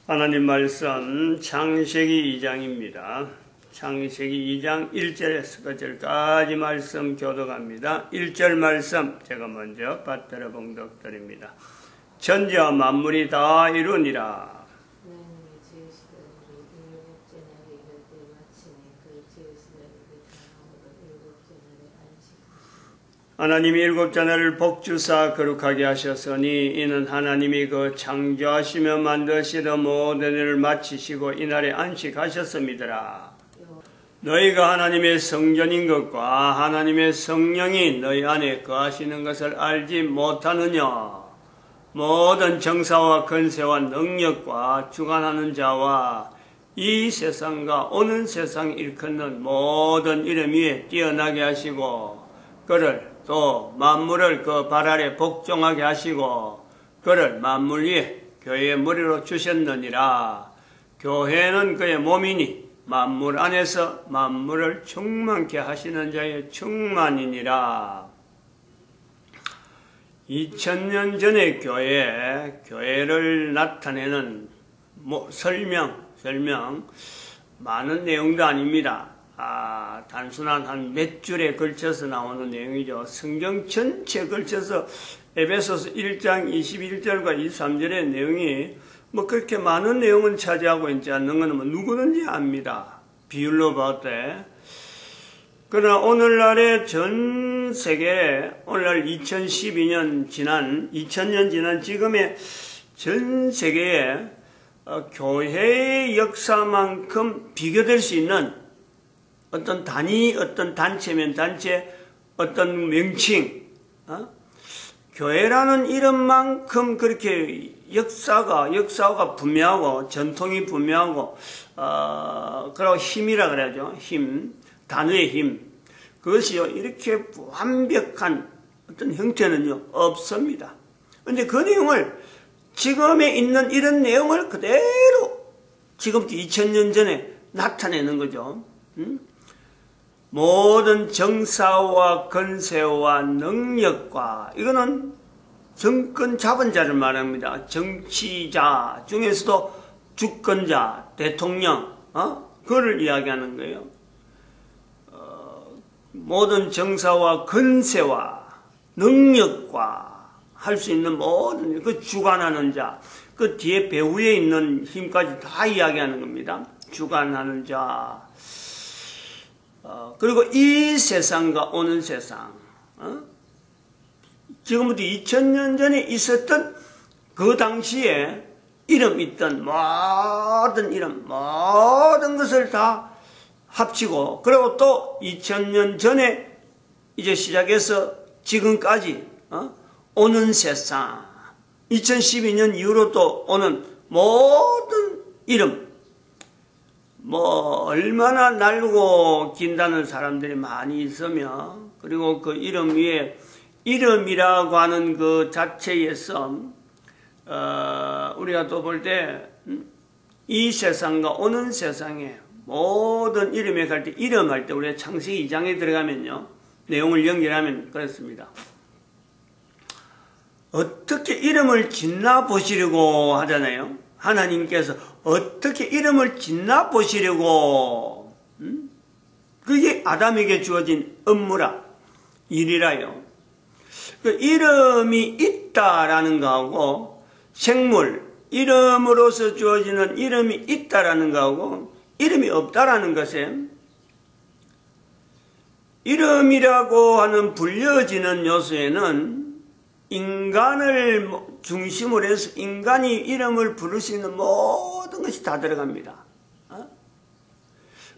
하나님 말씀 창세기 2장입니다. 창세기 2장 1절에서 끝절까지 말씀 교독합니다. 1절 말씀 제가 먼저 받들어 봉독드립니다. 천지와 만물이 다 이루니라. 하나님이 일곱째 날을 복주사 거룩하게 하셨으니 이는 하나님이 그 창조하시며 만드시던 모든 일을 마치시고 이날에 안식하셨음이더라. 너희가 하나님의 성전인 것과 하나님의 성령이 너희 안에 거하시는 것을 알지 못하느냐. 모든 정사와 권세와 능력과 주관하는 자와 이 세상과 오는 세상 일컫는 모든 이름 위에 뛰어나게 하시고 그를 또 만물을 그 발 아래 복종하게 하시고 그를 만물 위에 교회의 머리로 주셨느니라. 교회는 그의 몸이니 만물 안에서 만물을 충만케 하시는 자의 충만이니라. 2000년 전의 교회를 나타내는 설명 많은 내용도 아닙니다. 단순한 한 몇 줄에 걸쳐서 나오는 내용이죠. 성경 전체에 걸쳐서 에베소서 1장 21절과 23절의 내용이 그렇게 많은 내용은 차지하고 있지 않는 것은 누구든지 압니다. 비율로 봤을 때. 그러나 오늘날의 전 세계에 오늘날 2012년 지난 2000년 지난 지금의 전 세계에 교회의 역사만큼 비교될 수 있는 어떤 단위, 어떤 단체면 단체, 어떤 명칭, 교회라는 이름만큼 그렇게 역사가 분명하고, 전통이 분명하고, 그리고 힘이라 그래야죠. 힘, 단어의 힘. 그것이요, 이렇게 완벽한 어떤 형태는요, 없습니다. 근데 그 내용을, 지금에 있는 이런 내용을 그대로, 지금부터 2000년 전에 나타내는 거죠. 모든 정사와 권세와 능력과 이거는 정권 잡은 자를 말합니다. 정치자 중에서도 주권자, 대통령, 그거를 이야기하는 거예요. 모든 정사와 권세와 능력과 할 수 있는 모든 그 주관하는 자, 그 뒤에 배후에 있는 힘까지 다 이야기하는 겁니다. 주관하는 자. 그리고 이 세상과 오는 세상, 지금부터 2000년 전에 있었던 그 당시에 이름 있던 모든 이름, 모든 것을 다 합치고, 그리고 또 2000년 전에 이제 시작해서 지금까지, 오는 세상, 2012년 이후로 또 오는 모든 이름, 얼마나 날고 긴다는 사람들이 많이 있으며, 그리고 그 이름 위에, 이름이라고 하는 그 자체에서, 우리가 또 볼 때, 이 세상과 오는 세상에 모든 이름에 갈 때, 이름할 때, 우리가 창세기 2장에 들어가면요, 내용을 연결하면 그렇습니다. 어떻게 이름을 짓나 보시려고 하잖아요. 하나님께서 어떻게 이름을 짓나 보시려고, 그게 아담에게 주어진 업무라, 일이라요. 그 이름이 있다라는 거하고, 생물, 이름으로서 주어지는 이름이 있다라는 거하고, 이름이 없다라는 것에, 이름이라고 하는 불려지는 요소에는 인간을 중심으로 해서 인간이 이름을 부를 수 있는 모든 것이 다 들어갑니다.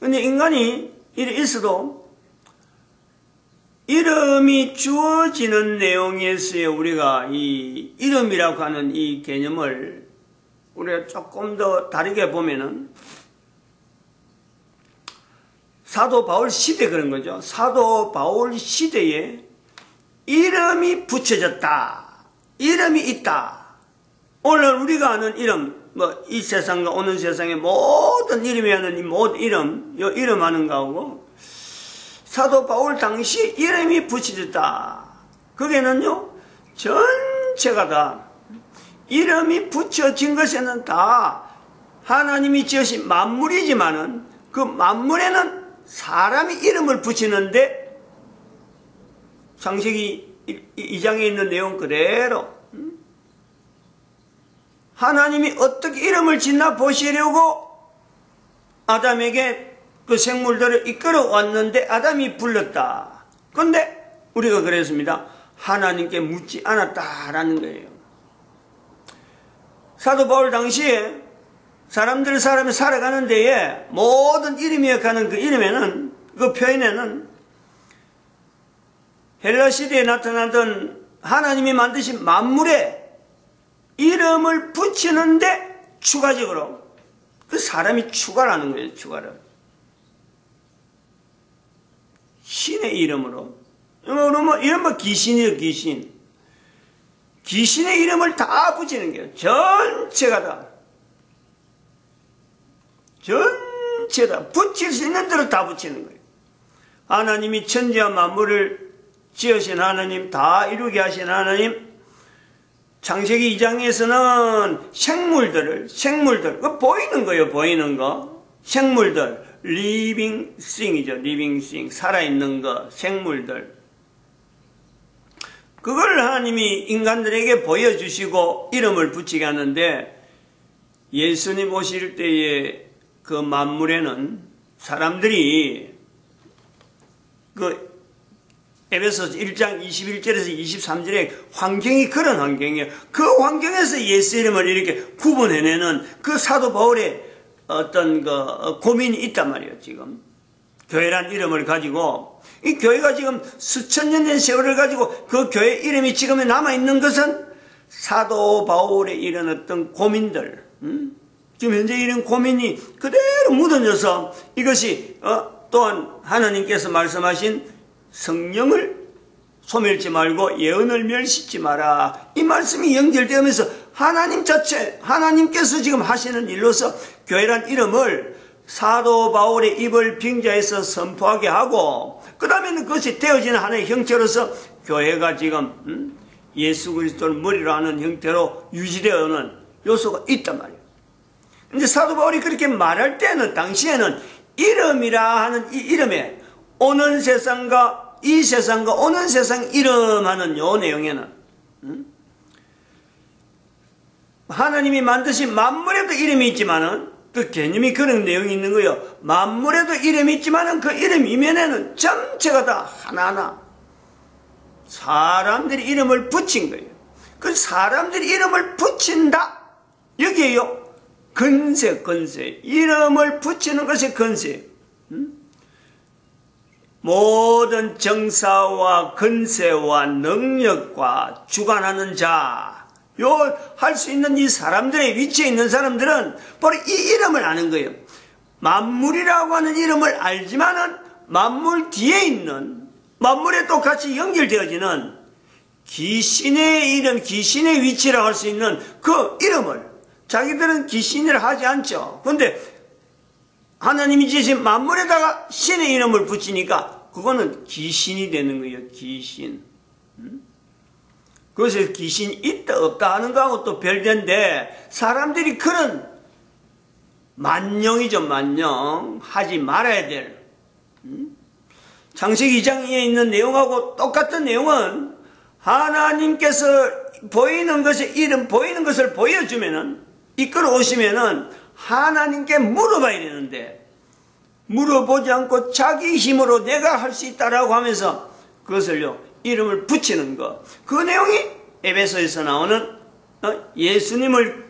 근데 인간이 이래 있어도 이름이 주어지는 내용에서의 우리가 이 이름이라고 하는 이 개념을 우리가 조금 더 다르게 보면은 사도 바울 시대 그런 거죠. 사도 바울 시대에 이름이 붙여졌다. 이름이 있다. 오늘 우리가 아는 이름, 이 세상과 오는 세상의 모든 이름이 하는 이 모든 이름, 요 이름 하는 거하고, 사도 바울 당시 이름이 붙여졌다. 그게는요, 전체가 다, 이름이 붙여진 것에는 다 하나님이 지으신 만물이지만은 그 만물에는 사람이 이름을 붙이는데 창세기 2장에 있는 내용 그대로 하나님이 어떻게 이름을 짓나 보시려고 아담에게 그 생물들을 이끌어 왔는데 아담이 불렀다. 그런데 우리가 그랬습니다. 하나님께 묻지 않았다라는 거예요. 사도 바울 당시에 사람이 살아가는 데에 모든 이름이 역하는 그 이름에는, 그 표현에는 헬라 시대에 나타나던 하나님이 만드신 만물에 이름을 붙이는데 추가적으로 그 사람이 추가라는 거예요. 추가를. 신의 이름으로. 이런 귀신이에요. 귀신. 귀신의 이름을 다 붙이는 거예요. 전체가 다. 전체 다. 붙일 수 있는 대로 다 붙이는 거예요. 하나님이 천지와 만물을 지으신 하나님, 다 이루게 하신 하나님, 창세기 2장에서는 생물들, 그 보이는 거예요, 보이는 거. 생물들, living thing이죠, living thing. 살아있는 거, 생물들. 그걸 하나님이 인간들에게 보여주시고 이름을 붙이게 하는데, 예수님 오실 때에 그 만물에는 사람들이 에베소서 1장 21절에서 23절에 환경이 그런 환경이에요. 그 환경에서 예수 이름을 이렇게 구분해내는 그 사도 바울의 어떤 고민이 있단 말이에요, 지금. 교회란 이름을 가지고, 이 교회가 지금 수천 년 된 세월을 가지고 그 교회 이름이 지금 남아있는 것은 사도 바울의 이런 어떤 고민들, 지금 현재 이런 고민이 그대로 묻어져서 이것이 또한 하나님께서 말씀하신 성령을 소멸치 말고 예언을 멸시지 마라. 이 말씀이 연결되면서 하나님 자체, 하나님께서 지금 하시는 일로서 교회란 이름을 사도 바울의 입을 빙자해서 선포하게 하고, 그 다음에는 그것이 되어지는 하나의 형체로서 교회가 지금 예수 그리스도를 머리로 하는 형태로 유지되어오는 요소가 있단 말이에요. 근데 사도 바울이 그렇게 말할 때는 당시에는 이름이라 하는 이 이름에 오는 세상과 이 세상과 오는 세상 이름하는 요 내용에는 하나님이 만드신 만물에도 이름이 있지만은 그 개념이 그런 내용이 있는 거예요. 만물에도 이름이 있지만은 그 이름 이면에는 전체가 다 하나하나 사람들이 이름을 붙인 거예요. 그 사람들이 이름을 붙인다. 여기에요. 건세. 이름을 붙이는 것이 건세. 모든 정사와 건세와 능력과 주관하는 자, 할 수 있는 이 사람들의 위치에 있는 사람들은 바로 이 이름을 아는 거예요. 만물이라고 하는 이름을 알지만은 만물 뒤에 있는, 만물에 또 같이 연결되어지는 귀신의 이름, 귀신의 위치라고 할 수 있는 그 이름을 자기들은 귀신이라 하지 않죠. 그런데 하나님이 지으신 만물에다가 신의 이름을 붙이니까 그거는 귀신이 되는 거예요. 귀신. 그것에 귀신이 있다 없다 하는 거하고 또 별개인데, 사람들이 그런 만영이죠. 만영. 하지 말아야 될. 창세기 2장에 있는 내용하고 똑같은 내용은 하나님께서 보이는 것의 이름, 보이는 것을 보여주면은, 이끌어 오시면은 하나님께 물어봐야 되는데, 물어보지 않고 자기 힘으로 내가 할 수 있다라고 하면서 그것을요, 이름을 붙이는 것. 그 내용이 에베소에서 나오는 예수님을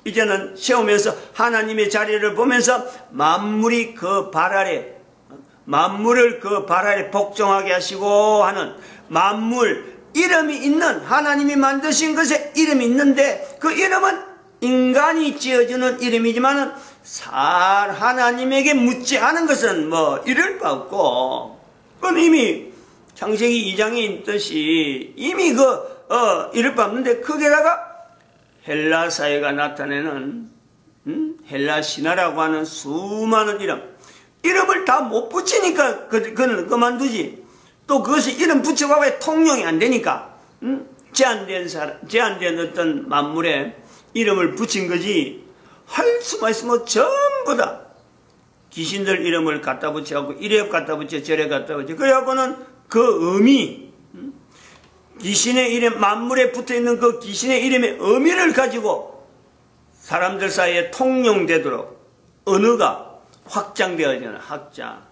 이제는 세우면서 하나님의 자리를 보면서 만물이 그 발 아래, 만물을 그 발 아래 복종하게 하시고 하는 만물, 이름이 있는, 하나님이 만드신 것에 이름이 있는데 그 이름은 인간이 지어주는 이름이지만은 하나님에게 묻지 않은 것은 이럴 바 없고, 그건 이미 창세기 2장에 있듯이 이미 이럴 바 없는데, 거기에다가 헬라 사회가 나타내는 헬라 신화라고 하는 수많은 이름을 다 못 붙이니까 그는 그만두지. 또 그것이 이름 붙여봐야 통용이 안 되니까 제한된 어떤 만물에 이름을 붙인 거지. 할 수만 있으면 전부 다 귀신들 이름을 갖다 붙여갖고 이래 갖다 붙여 저래 갖다 붙여. 그래갖고는 그 의미, 귀신의 이름, 만물에 붙어있는 그 귀신의 이름의 의미를 가지고 사람들 사이에 통용되도록 언어가 확장되어지는 확장.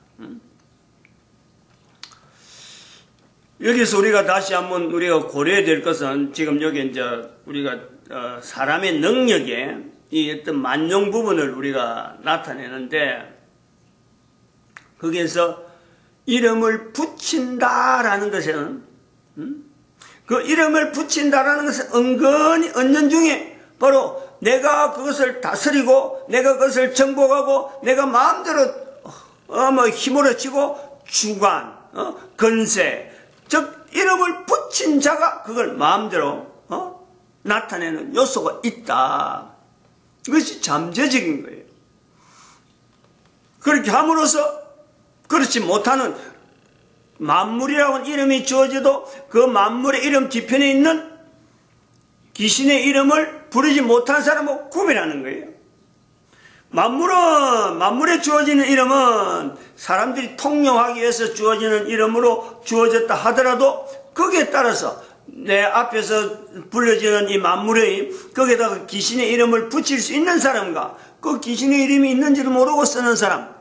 여기서 우리가 다시 한번 우리가 고려해야 될 것은 지금 여기 이제 우리가 사람의 능력에 이 어떤 만용 부분을 우리가 나타내는데 거기에서 이름을 붙인다라는 것은 그 이름을 붙인다라는 것은 은근히 은연중에 바로 내가 그것을 다스리고 내가 그것을 정복하고 내가 마음대로 힘으로 치고 주관, 건세, 즉 이름을 붙인 자가 그걸 마음대로 나타내는 요소가 있다. 이것이 잠재적인 거예요. 그렇게 함으로써 그렇지 못하는 만물이라고는 이름이 주어져도 그 만물의 이름 뒤편에 있는 귀신의 이름을 부르지 못한 사람을 구별하는 거예요. 만물에 주어지는 이름은 사람들이 통용하기 위해서 주어지는 이름으로 주어졌다 하더라도 거기에 따라서 내 앞에서 불려지는 이 만물의 거기에다가 귀신의 이름을 붙일 수 있는 사람과 그 귀신의 이름이 있는지도 모르고 쓰는 사람,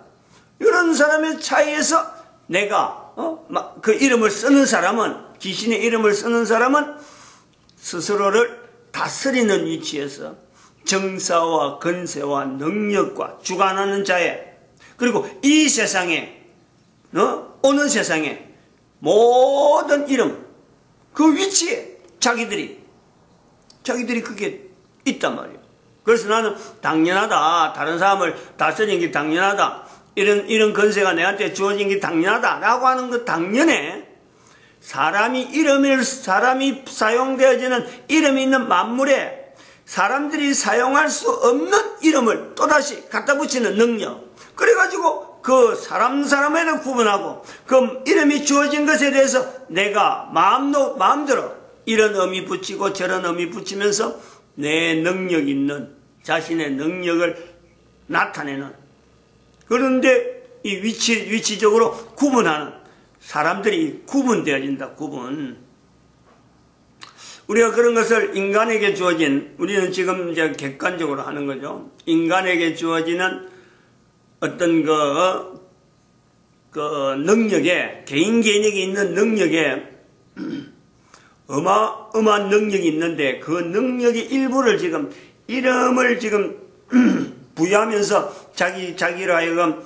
이런 사람의 차이에서 내가 그 이름을 쓰는 사람은, 귀신의 이름을 쓰는 사람은 스스로를 다스리는 위치에서 정사와 건세와 능력과 주관하는 자에, 그리고 이 세상에 오는 세상에 모든 이름 그 위치에 자기들이 그게 있단 말이에요. 그래서 나는 당연하다, 다른 사람을 다스리는 게 당연하다, 이런 건세가 내한테 주어진 게 당연하다 라고 하는 거 당연해. 사람이 사용되어지는 이름이 있는 만물에 사람들이 사용할 수 없는 이름을 또다시 갖다 붙이는 능력, 그래가지고 그 사람에는 구분하고 그 이름이 주어진 것에 대해서 내가 마음대로 이런 의미 붙이고 저런 의미 붙이면서 내 능력 있는 자신의 능력을 나타내는, 그런데 이 위치적으로 구분하는 사람들이 구분되어진다. 구분. 우리가 그런 것을 인간에게 주어진, 우리는 지금 이제 객관적으로 하는 거죠. 인간에게 주어지는 어떤 그 능력에, 개인에게 있는 능력에 어마어마한 능력이 있는데 그 능력의 일부를 지금 이름을 지금 부여하면서 자기로 하여금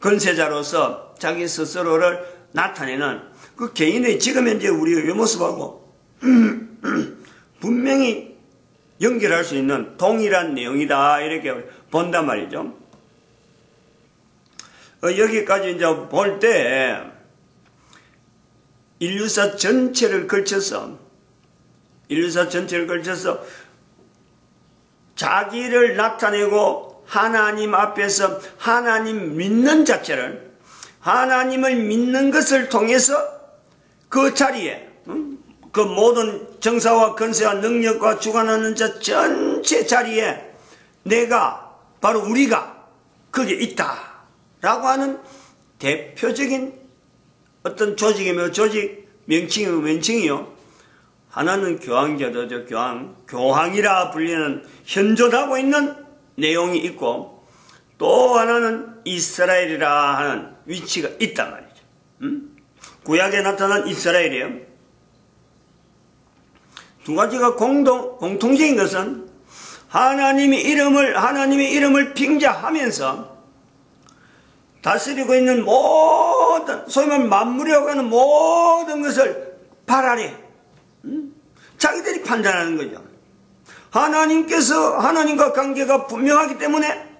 건세자로서 자기 스스로를 나타내는 그 개인의 지금 현재 우리의 모습하고 분명히 연결할 수 있는 동일한 내용이다, 이렇게 본단 말이죠. 여기까지 이제 볼 때 인류사 전체를 걸쳐서 자기를 나타내고 하나님 앞에서 하나님 믿는 자체를, 하나님을 믿는 것을 통해서 그 자리에 그 모든 정사와 건세와 능력과 주관하는 자 전체 자리에 내가, 바로 우리가 거기에 있다 라고 하는 대표적인 어떤 조직이며 조직 명칭이요. 하나는 교황제도죠. 교황이라 불리는 현존하고 있는 내용이 있고, 또 하나는 이스라엘이라 하는 위치가 있단 말이죠. 구약에 나타난 이스라엘이에요. 두 가지가 공통적인 것은 하나님의 이름을 빙자하면서 다스리고 있는 모든, 소위 말하면 만물이라고 하는 모든 것을 발 아래 자기들이 판단하는 거죠. 하나님과 관계가 분명하기 때문에,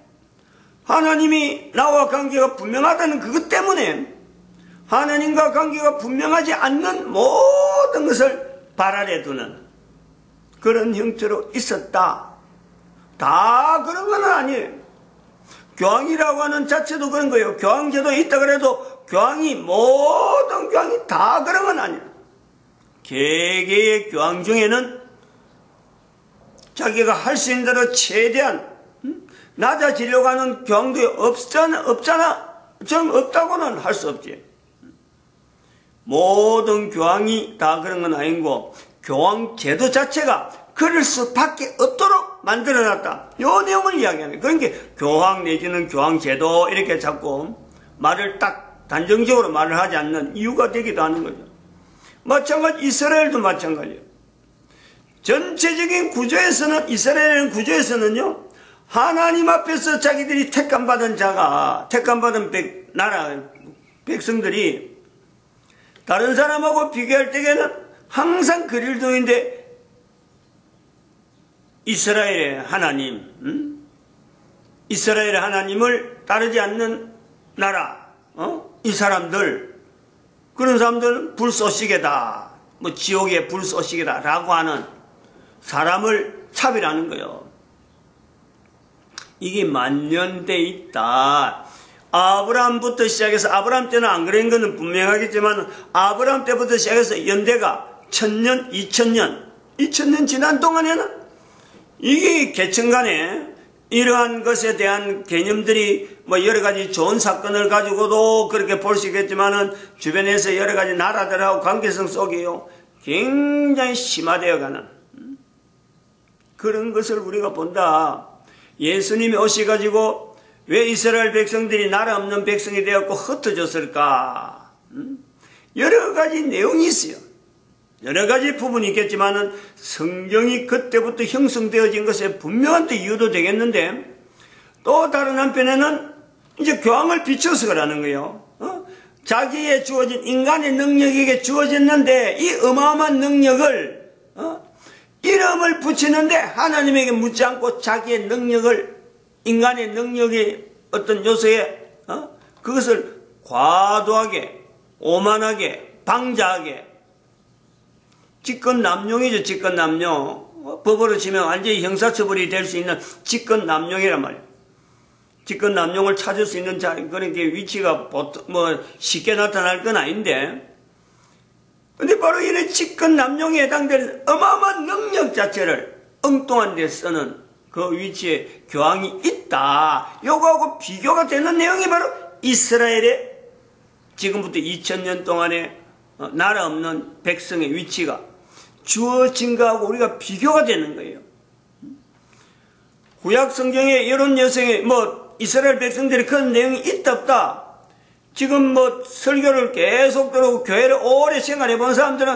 하나님이 나와 관계가 분명하다는 그것 때문에 하나님과 관계가 분명하지 않는 모든 것을 발 아래 두는 그런 형태로 있었다. 다 그런 건 아니에요. 교황이라고 하는 자체도 그런 거예요. 교황제도에 있다 그래도 모든 교황이 다 그런 건 아니에요. 개개의 교황 중에는 자기가 할 수 있는 대로 최대한 낮아지려고 하는 교황도 없잖아. 정 없다고는 할 수 없지. 모든 교황이 다 그런 건 아니고 교황 제도 자체가 그럴 수밖에 없도록 만들어놨다. 이 내용을 이야기하는 거예요. 그러니까 교황 내지는 교황 제도 이렇게 자꾸 말을 딱 단정적으로 말을 하지 않는 이유가 되기도 하는 거죠. 마찬가지 이스라엘도 마찬가지예요. 전체적인 구조에서는 이스라엘 구조에서는요. 하나님 앞에서 자기들이 택감받은 자가 택감받은 나라 백성들이 다른 사람하고 비교할 때에는 항상 그릴도인데 이스라엘의 하나님, 이스라엘의 하나님을 따르지 않는 나라, 이 사람들, 그런 사람들은 불쏘시개다, 뭐 지옥의 불쏘시개다 라고 하는 사람을 차별하는 거예요. 이게 만연돼 있다. 아브라함부터 시작해서, 아브라함 때는 안 그런 거는 분명하겠지만 아브라함 때부터 시작해서 연대가 1000년, 2000년 지난 동안에는 이게 계층 간에 이러한 것에 대한 개념들이 뭐 여러 가지 좋은 사건을 가지고도 그렇게 볼 수 있겠지만은 주변에서 여러 가지 나라들하고 관계성 속에요. 굉장히 심화되어 가는 그런 것을 우리가 본다. 예수님이 오셔가지고 왜 이스라엘 백성들이 나라 없는 백성이 되었고 흩어졌을까? 여러 가지 내용이 있어요. 여러 가지 부분이 있겠지만은 성경이 그때부터 형성되어진 것에 분명한 또 이유도 되겠는데 또 다른 한편에는 이제 교황을 비춰서 그러는 거예요. 자기의 주어진 인간의 능력에게 주어졌는데 이 어마어마한 능력을 이름을 붙이는데 하나님에게 묻지 않고 자기의 능력을 인간의 능력의 어떤 요소에 그것을 과도하게 오만하게 방자하게 직권남용이죠. 직권남용. 법으로 치면 완전히 형사처벌이 될 수 있는 직권남용이란 말이에요. 직권남용을 찾을 수 있는 그런 게 위치가 보통 쉽게 나타날 건 아닌데 근데 바로 이런 직권남용에 해당되는 어마어마한 능력 자체를 엉뚱한 데 쓰는 그 위치에 교황이 있다. 요거하고 비교가 되는 내용이 바로 이스라엘의 지금부터 2000년 동안의 나라 없는 백성의 위치가 주어진 거하고 우리가 비교가 되는 거예요. 구약 성경에 이런 여성의 이스라엘 백성들이 그런 내용이 있다 없다. 지금 설교를 계속 들고 교회를 오래 생활해 본 사람들은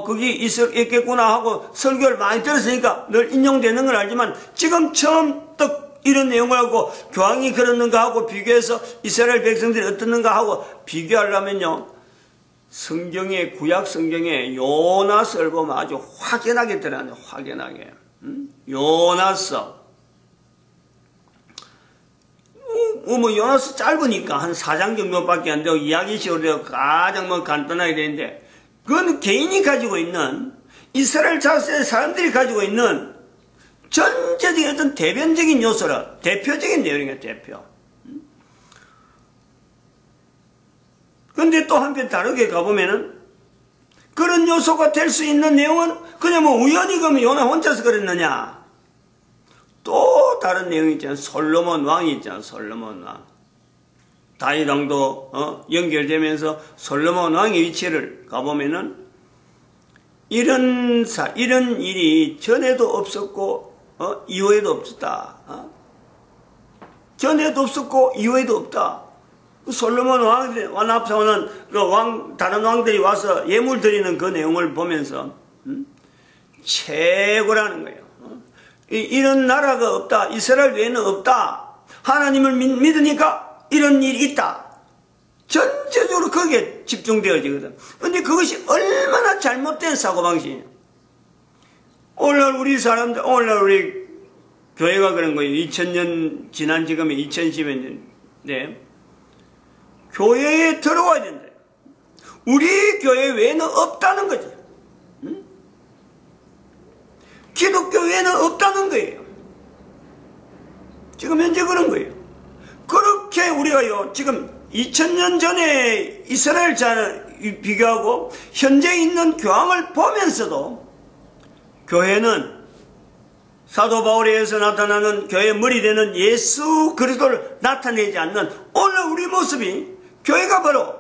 그게 있겠구나 하고 설교를 많이 들었으니까 늘 인용되는 걸 알지만 지금 처음 딱 이런 내용을 하고 교황이 그러는가 하고 비교해서 이스라엘 백성들이 어떻는가 하고 비교하려면요. 성경에 구약 성경에 요나서를 보면 아주 확연하게 드러나요. 확연하게. 요나서. 요나서 짧으니까 한 4장 정도밖에 안 되고 이야기식으로 가장 간단하게 되는데 그건 개인이 가지고 있는 이스라엘 자체의 사람들이 가지고 있는 전체적인 어떤 대변적인 요소라 대표적인 내용이에요. 대표. 근데 또 한편 다르게 가보면은 그런 요소가 될 수 있는 내용은 그냥 우연히 그러면 요나 혼자서 그랬느냐. 또 다른 내용이 있잖아요. 솔로몬 왕이 있잖아요. 솔로몬 왕. 다윗 왕도 연결되면서 솔로몬 왕의 위치를 가보면은 이런 일이 전에도 없었고 이후에도 없었다. 전에도 없었고 이후에도 없다. 솔로몬 왕 앞에 오는 다른 왕들이 와서 예물 드리는 그 내용을 보면서 최고라는 거예요. 이런 나라가 없다. 이스라엘 외에는 없다. 하나님을 믿으니까 이런 일이 있다. 전체적으로 거기에 집중되어지거든. 근데 그것이 얼마나 잘못된 사고방식이냐. 오늘날 우리 교회가 그런 거예요. 2000년 지난 지금이 2010년인데 교회에 들어와야 된다. 우리 교회 외에는 없다는 거죠. 기독교에는 없다는 거예요. 지금 현재 그런 거예요. 그렇게 우리가요, 지금 2000년 전에 이스라엘 자를 비교하고 현재 있는 교황을 보면서도 교회는 사도 바울에 의해서 나타나는 교회의 머리 되는 예수 그리스도를 나타내지 않는 오늘 우리 모습이 교회가 바로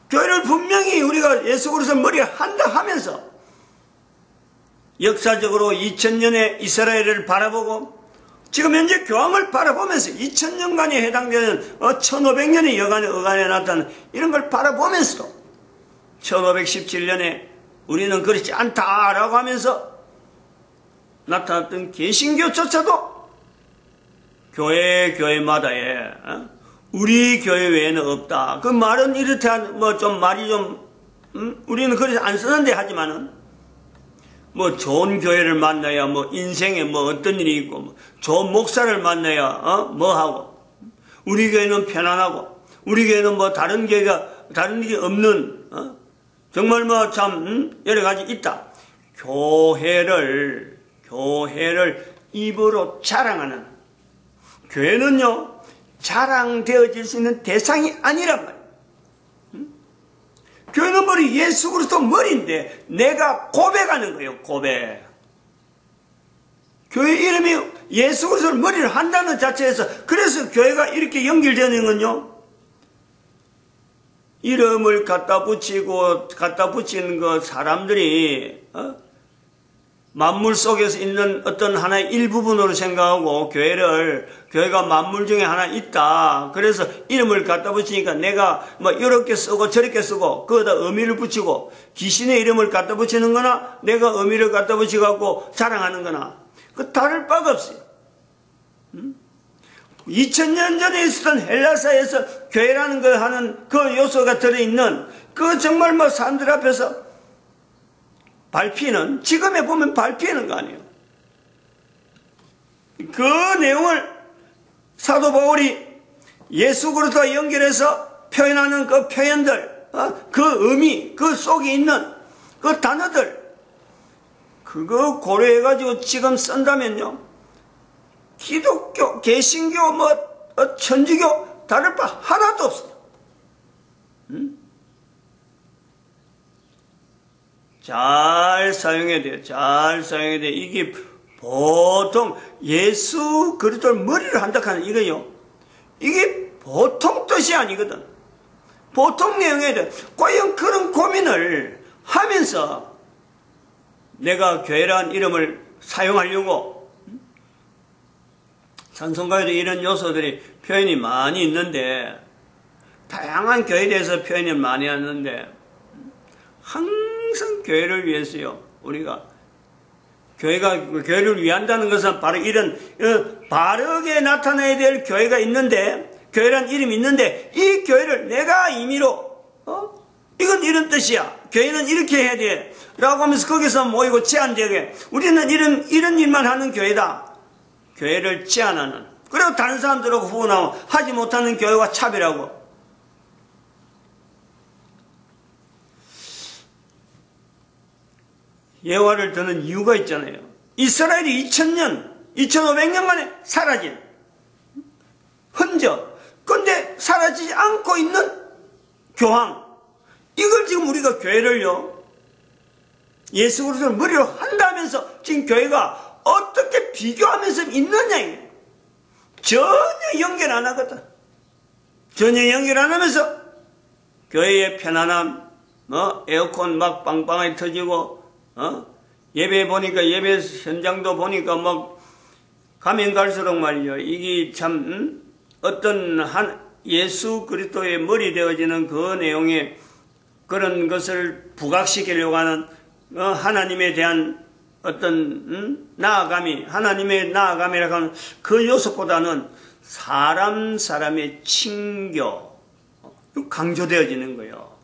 교회를 분명히 우리가 예수 그리스도 머리를 한다 하면서 역사적으로 2000년의 이스라엘을 바라보고 지금 현재 교황을 바라보면서 2000년간에 해당되는 1500년의 여간의 어간에 나타나는 이런 걸 바라보면서도 1517년에 우리는 그렇지 않다라고 하면서 나타났던 개신교조차도 교회마다에 우리 교회 외에는 없다. 그 말은 이렇게 좀 말이 좀 우리는 그래서 안 쓰는데 하지만은 좋은 교회를 만나야 인생에 어떤 일이 있고 좋은 목사를 만나야 하고 우리 교회는 편안하고 우리 교회는 다른 교회가 다른 게 없는 정말 참 여러 가지 있다. 교회를 입으로 자랑하는 교회는요 자랑되어질 수 있는 대상이 아니란 말이에요. 교회는 머리 예수 그리스도 머리인데 내가 고백하는 거예요. 고백. 교회 이름이 예수 그리스도를 머리를 한다는 자체에서 그래서 교회가 이렇게 연결되는 건요. 이름을 갖다 붙이는 그 사람들이 만물 속에서 있는 어떤 하나의 일부분으로 생각하고 교회가 만물 중에 하나 있다. 그래서 이름을 갖다 붙이니까 내가 이렇게 쓰고 저렇게 쓰고 거기다 의미를 붙이고 귀신의 이름을 갖다 붙이는 거나 내가 의미를 갖다 붙여갖고 자랑하는 거나 그 다를 바가 없어요. 2000년 전에 있었던 헬라사에서 교회라는 걸 하는 그 요소가 들어있는 그 정말 사람들 앞에서 발피는 지금에 보면 발피하는 거 아니에요. 그 내용을 사도 바울이 예수 그리스도와 연결해서 표현하는 그 표현들, 그 의미, 그 속에 있는 그 단어들 그거 고려해가지고 지금 쓴다면요 기독교, 개신교, 천주교 다를 바 하나도 없어요. 잘 사용해야 돼요. 잘 사용해야 돼요. 이게 보통 예수 그리스도를 머리를 한다 하는 이거요. 이게 보통 뜻이 아니거든. 보통 내용에 대해 과연 그런 고민을 하면서 내가 교회라는 이름을 사용하려고 찬송가에도 이런 요소들이 표현이 많이 있는데 다양한 교회에 대해서 표현이 많이 하는데 항상 교회를 위해서요. 우리가 교회를 위한다는 것은 바로 이런 바르게 나타나야 될 교회가 있는데 교회란 이름이 있는데 이 교회를 내가 임의로 이건 이런 뜻이야. 교회는 이렇게 해야 돼. 라고 하면서 거기서 모이고 제한되게 우리는 이런 일만 하는 교회다. 교회를 제한하는 그리고 다른 사람들하고 후원하고 하지 못하는 교회와 차별하고 예화를 드는 이유가 있잖아요. 이스라엘이 2500년 만에 사라진 흔적. 근데 사라지지 않고 있는 교황. 이걸 지금 우리가 교회를요. 예수 그리스도를 머리로 한다면서 지금 교회가 어떻게 비교하면서 있느냐. 전혀 연결 안 하거든. 전혀 연결 안 하면서 교회의 편안함, 에어컨 막 빵빵하게 터지고 예배 보니까 예배 현장도 보니까 가면 갈수록 말이죠. 이게 참 어떤 예수 그리스도의 머리 되어지는 그 내용의 그런 것을 부각시키려고 하는 하나님에 대한 어떤 나아감이 하나님의 나아감이라고 하는 그 요소보다는 사람의 친교 강조되어지는 거예요.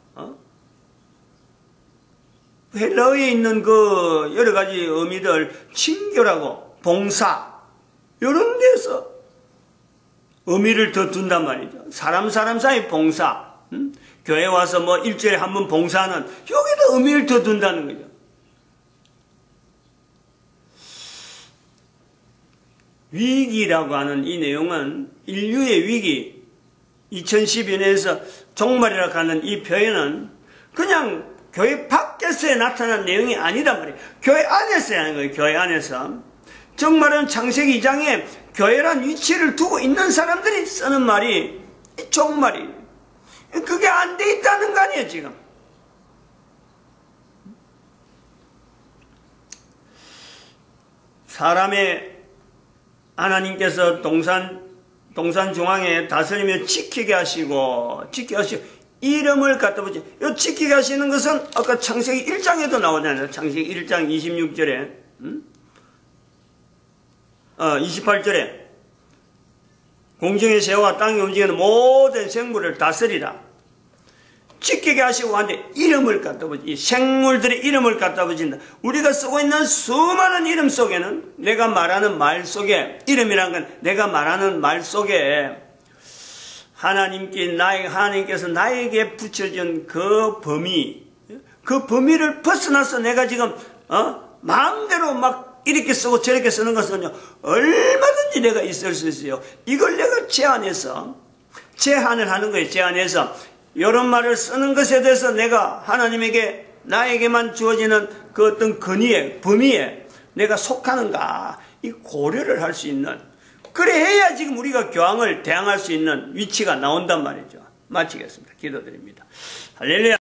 헬라어에 있는 그 여러 가지 의미들 친교라고 봉사 이런 데서 의미를 더 둔단 말이죠. 사람 사이 봉사 교회 와서 일주일에 한 번 봉사하는 여기다 의미를 더 둔다는 거죠. 위기라고 하는 이 내용은 인류의 위기 2012년에서 종말이라고 하는 이 표현은 그냥 교회 밖에서 나타난 내용이 아니란 말이에요. 교회 안에서 하는 거예요. 교회 안에서. 정말은 창세기 2장에 교회란 위치를 두고 있는 사람들이 쓰는 말이 종말이 그게 안 돼 있다는 거 아니에요 지금. 사람의 하나님께서 동산 중앙에 다스리며 지키게 하시고 이름을 갖다 붙여. 이 지키게 하시는 것은 아까 창세기 1장에도 나오잖아요. 창세기 1장 26절에 28절에 공중의 새와 땅에 움직이는 모든 생물을 다스리라. 지키게 하시고 하는데 이름을 갖다 붙여. 이 생물들의 이름을 갖다 붙인다. 우리가 쓰고 있는 수많은 이름 속에는 내가 말하는 말 속에 이름이란 건 내가 말하는 말 속에 하나님께서 나에게 붙여준 그 범위를 벗어나서 내가 지금 마음대로 막 이렇게 쓰고 저렇게 쓰는 것은요 얼마든지 내가 있을 수 있어요. 이걸 내가 제한을 하는 거예요. 제한해서 이런 말을 쓰는 것에 대해서 내가 하나님에게 나에게만 주어지는 그 어떤 범위에 내가 속하는가 이 고려를 할 수 있는, 그래 해야 지금 우리가 교황을 대항할 수 있는 위치가 나온단 말이죠. 마치겠습니다. 기도드립니다. 할렐루야.